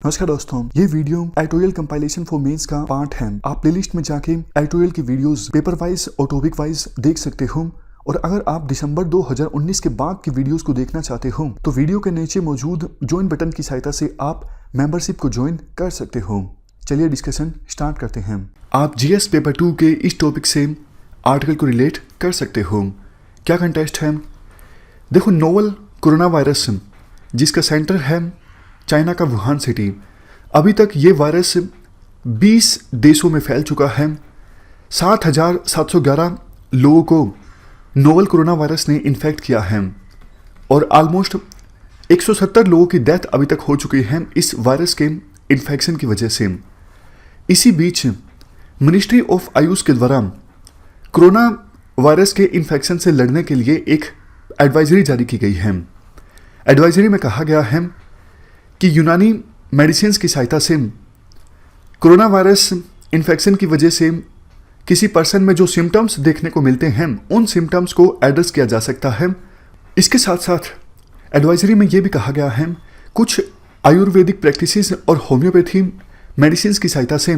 नमस्कार दोस्तों, ये video editorial compilation for mains का पार्ट है। आप प्लेलिस्ट में जाके एडिटोरियल की वीडियोस पेपर वाइज और टॉपिक वाइज देख सकते हो। और अगर आप दिसंबर 2019 के बाद की वीडियोस को देखना चाहते हो तो वीडियो के नीचे मौजूद ज्वाइन बटन की सहायता से आप मेंबरशिप को ज्वाइन कर सकते हो। चलिए डिस्कशन स्टार्ट करते हैं। आप जीएस पेपर 2 के इस टॉपिक से आर्टिकल को रिलेट कर सकते हो। क्या कंटेस्ट है? देखो, नोवल कोरोना वायरस जिसका सेंटर है चाइना का वुहान सिटी, अभी तक ये वायरस 20 देशों में फैल चुका है। 7,711 लोगों को नोवल कोरोना वायरस ने इन्फेक्ट किया है और ऑलमोस्ट 170 लोगों की डेथ अभी तक हो चुकी है इस वायरस के इन्फेक्शन की वजह से। इसी बीच मिनिस्ट्री ऑफ आयुष के द्वारा कोरोना वायरस के इन्फेक्शन से लड़ने के लिए एक एडवाइजरी जारी की गई है। एडवाइजरी में कहा गया है कि यूनानी मेडिसिन की सहायता से कोरोना वायरस इन्फेक्शन की वजह से किसी पर्सन में जो सिम्टम्स देखने को मिलते हैं उन सिम्टम्स को एड्रेस किया जा सकता है। इसके साथ साथ एडवाइजरी में ये भी कहा गया है कुछ आयुर्वेदिक प्रैक्टिसेस और होम्योपैथी मेडिसिन की सहायता से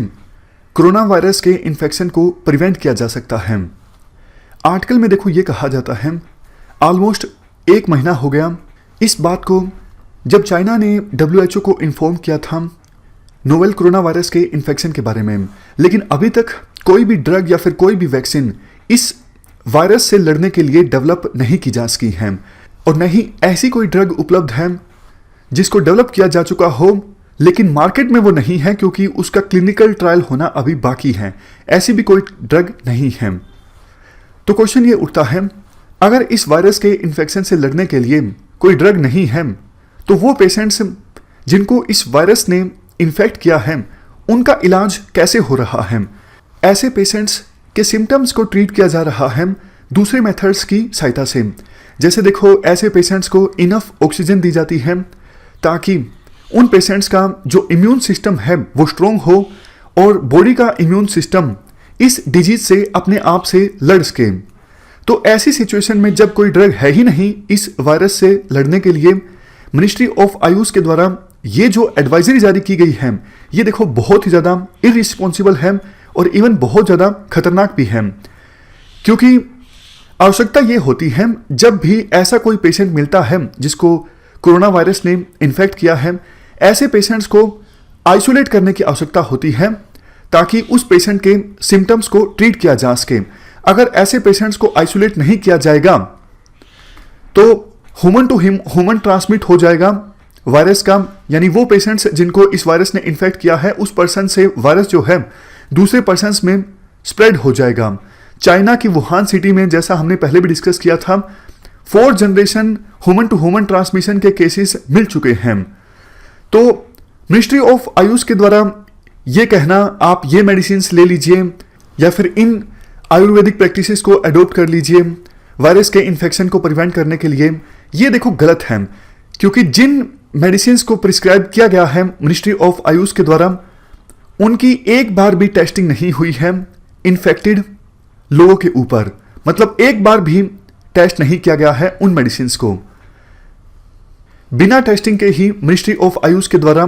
कोरोना वायरस के इन्फेक्शन को प्रिवेंट किया जा सकता है। आर्टिकल में देखो ये कहा जाता है ऑलमोस्ट 1 महीना हो गया इस बात को जब चाइना ने WHO को इन्फॉर्म किया था नोवेल कोरोना वायरस के इन्फेक्शन के बारे में, लेकिन अभी तक कोई भी ड्रग या फिर कोई भी वैक्सीन इस वायरस से लड़ने के लिए डेवलप नहीं की जा सकी है और न ही ऐसी कोई ड्रग उपलब्ध है जिसको डेवलप किया जा चुका हो लेकिन मार्केट में वो नहीं है क्योंकि उसका क्लिनिकल ट्रायल होना अभी बाकी है। ऐसी भी कोई ड्रग नहीं है। तो क्वेश्चन ये उठता है, अगर इस वायरस के इन्फेक्शन से लड़ने के लिए कोई ड्रग नहीं है तो वो पेशेंट्स जिनको इस वायरस ने इन्फेक्ट किया है उनका इलाज कैसे हो रहा है? ऐसे पेशेंट्स के सिम्टम्स को ट्रीट किया जा रहा है दूसरे मेथड्स की सहायता से। जैसे देखो, ऐसे पेशेंट्स को इनफ ऑक्सीजन दी जाती है ताकि उन पेशेंट्स का जो इम्यून सिस्टम है वो स्ट्रोंग हो और बॉडी का इम्यून सिस्टम इस डिजीज से अपने आप से लड़ सके। तो ऐसी सिचुएशन में जब कोई ड्रग है ही नहीं इस वायरस से लड़ने के लिए, मिनिस्ट्री ऑफ आयुष के द्वारा ये जो एडवाइजरी जारी की गई है ये देखो बहुत ही ज़्यादा इररिस्पॉन्सिबल है और इवन बहुत ज़्यादा खतरनाक भी है, क्योंकि आवश्यकता ये होती है जब भी ऐसा कोई पेशेंट मिलता है जिसको कोरोना वायरस ने इन्फेक्ट किया है, ऐसे पेशेंट्स को आइसोलेट करने की आवश्यकता होती है ताकि उस पेशेंट के सिम्टम्स को ट्रीट किया जा सके। अगर ऐसे पेशेंट्स को आइसोलेट नहीं किया जाएगा तो ह्यूमन टू ह्यूमन ट्रांसमिट हो जाएगा वायरस का, यानी वो पेशेंट्स जिनको इस वायरस ने इन्फेक्ट किया है उस पर्सन से वायरस जो है दूसरे पर्सन्स में स्प्रेड हो जाएगा। चाइना की वुहान सिटी में, जैसा हमने पहले भी डिस्कस किया था, 4 generation human to human transmission के केसेस मिल चुके हैं। तो मिनिस्ट्री ऑफ आयुष के द्वारा ये कहना आप ये मेडिसिन ले लीजिए या फिर इन आयुर्वेदिक प्रैक्टिसेस को अडोप्ट कर लीजिए वायरस के इन्फेक्शन को प्रिवेंट करने के लिए, ये देखो गलत है, क्योंकि जिन मेडिसिन को प्रिस्क्राइब किया गया है मिनिस्ट्री ऑफ आयुष के द्वारा उनकी एक बार भी टेस्टिंग नहीं हुई है इन्फेक्टेड लोगों के ऊपर। मतलब एक बार भी टेस्ट नहीं किया गया है उन मेडिसिन को। बिना टेस्टिंग के ही मिनिस्ट्री ऑफ आयुष के द्वारा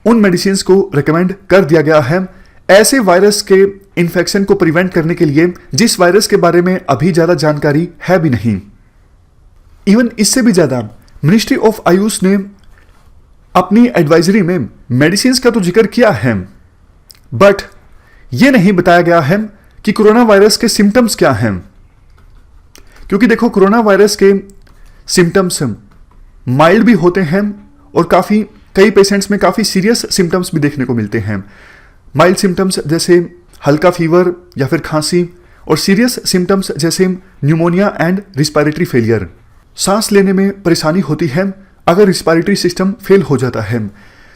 उन मेडिसिन को रिकमेंड कर दिया गया है ऐसे वायरस के इन्फेक्शन को प्रिवेंट करने के लिए जिस वायरस के बारे में अभी ज़्यादा जानकारी है भी नहीं। इवन इससे भी ज़्यादा मिनिस्ट्री ऑफ आयुष ने अपनी एडवाइजरी में मेडिसिन का तो जिक्र किया है, बट ये नहीं बताया गया है कि कोरोना वायरस के सिम्टम्स क्या हैं। क्योंकि देखो, कोरोना वायरस के सिम्टम्स माइल्ड भी होते हैं और कई पेशेंट्स में काफ़ी सीरियस सिम्टम्स भी देखने को मिलते हैं। माइल्ड सिम्टम्स जैसे हल्का फीवर या फिर खांसी, और सीरियस सिम्टम्स जैसे न्यूमोनिया एंड रिस्पायरेटरी फेलियर, सांस लेने में परेशानी होती है अगर रिस्पायरेटरी सिस्टम फेल हो जाता है।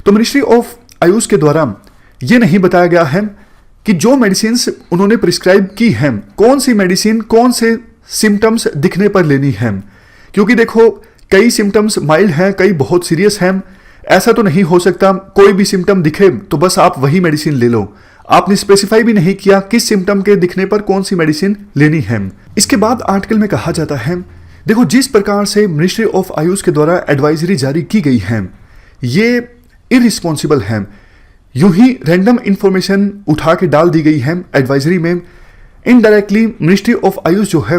तो मिनिस्ट्री ऑफ आयुष के द्वारा ये नहीं बताया गया है कि जो मेडिसिन उन्होंने प्रिस्क्राइब की है कौन सी मेडिसिन कौन से सिम्टम्स दिखने पर लेनी है, क्योंकि देखो कई सिम्टम्स माइल्ड हैं, कई बहुत सीरियस हैं। ऐसा तो नहीं हो सकता कोई भी सिम्टम दिखे तो बस आप वही मेडिसिन ले लो। आपने स्पेसिफाई भी नहीं किया किस सिम्टम के दिखने पर कौन सी मेडिसिन लेनी है। इसके बाद आर्टिकल में कहा जाता है, देखो जिस प्रकार से मिनिस्ट्री ऑफ आयुष के द्वारा एडवाइजरी जारी की गई है ये इररिस्पॉन्सिबल हैं। यूं ही रैंडम इंफॉर्मेशन उठा के डाल दी गई है एडवाइजरी में। इनडायरेक्टली मिनिस्ट्री ऑफ आयुष जो है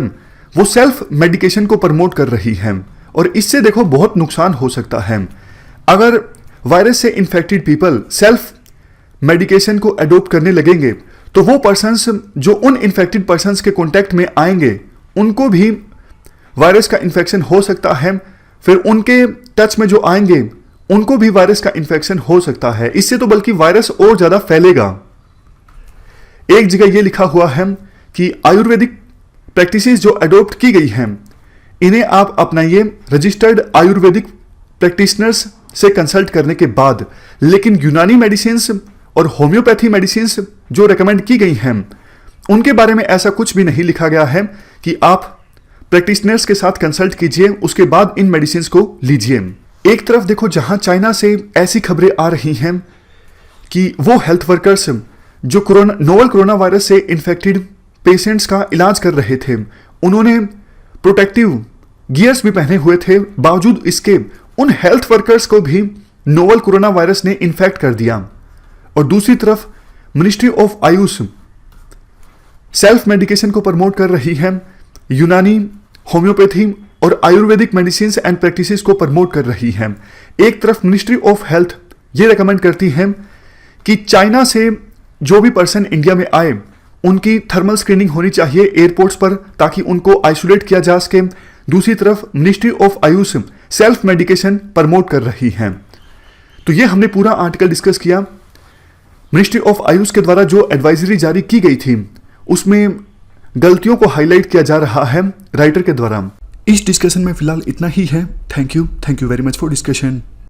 वो सेल्फ मेडिकेशन को प्रमोट कर रही है और इससे देखो बहुत नुकसान हो सकता है। अगर वायरस से इन्फेक्टेड पीपल सेल्फ मेडिकेशन को अडोप्ट करने लगेंगे तो वो पर्सन्स जो उन इन्फेक्टेड पर्सन्स के कांटेक्ट में आएंगे उनको भी वायरस का इन्फेक्शन हो सकता है। फिर उनके टच में जो आएंगे उनको भी वायरस का इन्फेक्शन हो सकता है। इससे तो बल्कि वायरस और ज्यादा फैलेगा। एक जगह ये लिखा हुआ है कि आयुर्वेदिक प्रैक्टिसेस जो अडोप्ट की गई हैं इन्हें आप अपनाइए रजिस्टर्ड आयुर्वेदिक प्रैक्टिशनर्स से कंसल्ट करने के बाद। लेकिन यूनानी मेडिसिन और होम्योपैथी मेडिसिन जो रेकमेंड की गई हैं उनके बारे में ऐसा कुछ भी नहीं लिखा गया है कि आप प्रैक्टिशनर्स के साथ कंसल्ट कीजिए उसके बाद इन मेडिसिन को लीजिए। एक तरफ देखो जहां चाइना से ऐसी खबरें आ रही हैं कि वो हेल्थ वर्कर्स जो नोवल कोरोना वायरस से इन्फेक्टेड पेशेंट्स का इलाज कर रहे थे उन्होंने प्रोटेक्टिव गियर्स भी पहने हुए थे, बावजूद इसके उन हेल्थ वर्कर्स को भी नोवल कोरोना वायरस ने इन्फेक्ट कर दिया। और दूसरी तरफ ministry of Ayush self medication को प्रमोट कर रही है, यूनानी, होम्योपैथी और आयुर्वेदिक मेडिसिन एंड प्रैक्टिसेस को प्रमोट कर रही है। एक तरफ मिनिस्ट्री ऑफ हेल्थ ये रेकमेंड करती है कि चाइना से जो भी पर्सन इंडिया में आए उनकी थर्मल स्क्रीनिंग होनी चाहिए एयरपोर्ट्स पर ताकि उनको आइसोलेट किया जा सके। दूसरी तरफ ministry of Ayush self medication promote कर रही है। तो ये हमने पूरा आर्टिकल डिस्कस किया। मिनिस्ट्री ऑफ आयुष के द्वारा जो एडवाइजरी जारी की गई थी उसमें गलतियों को हाईलाइट किया जा रहा है राइटर के द्वारा। इस डिस्कशन में फिलहाल इतना ही है। Thank you very much for discussion.